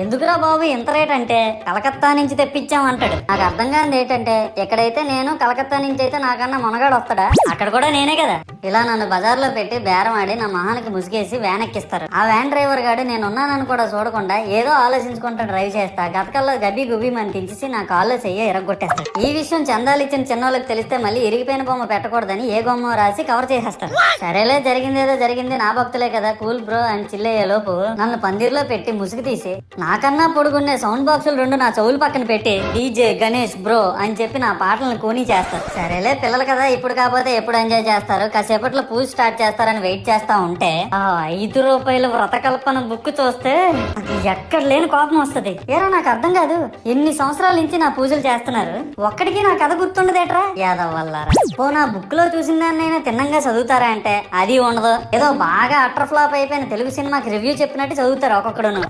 ఎందుకురా బాబు ఇంత రేట్ అంటే కలకత్తా నుంచి తెప్పించాం అంటాడు. నాకు అర్థం కానిది ఏంటంటే ఎక్కడైతే నేను కలకత్తా నుంచి అయితే నాకన్నా మునగాడు వస్తాడా, అక్కడ కూడా నేనే కదా. ఇలా నన్ను బజార్లో పెట్టి బేరం ఆడి నా మొహానికి ముసుగేసి వ్యాన్ ఎక్కిస్తారు. ఆ వ్యాన్ డ్రైవర్ గాడు నేను ఉన్నానని కూడా చూడకుండా ఏదో ఆలోచించుకుంటా డ్రైవ్ చేస్తా గతకల్లో గబ్బి గుబ్బి మని తెంచేసి నా కాల్లో చెయ్యి ఇరగొట్టేస్తాడు. ఈ విషయం చందాలు ఇచ్చిన చిన్నోళ్ళకి తెలిస్తే మళ్ళీ ఇరిగిపోయిన బొమ్మ పెట్టకూడదని ఏ బొమ్మ రాసి కవర్ చేసేస్తాడు. సరేలే జరిగిందేదో జరిగింది, నా భక్తులే కదా కూల్ బ్రో అని చిల్లయ్యే లోపు నన్ను పందిర్లో పెట్టి ముసుగు తీసి నాకన్నా పొడుగున్నే సౌండ్ బాక్సులు రెండు నా చెవులు పక్కన పెట్టి డీజే గణేష్ బ్రో అని చెప్పి నా పాటలను కూని చేస్తారు. సరేలే పిల్లలు కదా ఇప్పుడు కాకపోతే ఎప్పుడు ఎంజాయ్ చేస్తారు, కాసేపట్లో పూజ స్టార్ట్ చేస్తారని వెయిట్ చేస్తా ఉంటే ఆ ₹5 వ్రతకల్పన బుక్ చూస్తే ఎక్కడ లేని కోపం వస్తుంది. ఏరా నాకు అర్థం కాదు, ఎన్ని సంవత్సరాల నుంచి నా పూజలు చేస్తున్నారు, ఒక్కడికి నా కథ గుర్తుండదేట్రా యాదవ్ వల్లారా. ఓ నా బుక్ లో చూసిన దాన్నైనా తిన్నంగా చదువుతారా అంటే అది ఉండదు. ఏదో బాగా అటర్ ఫ్లాప్ అయిపోయిన తెలుగు సినిమాకి రివ్యూ చెప్పినట్టు చదువుతారు ఒక్కొక్కడును.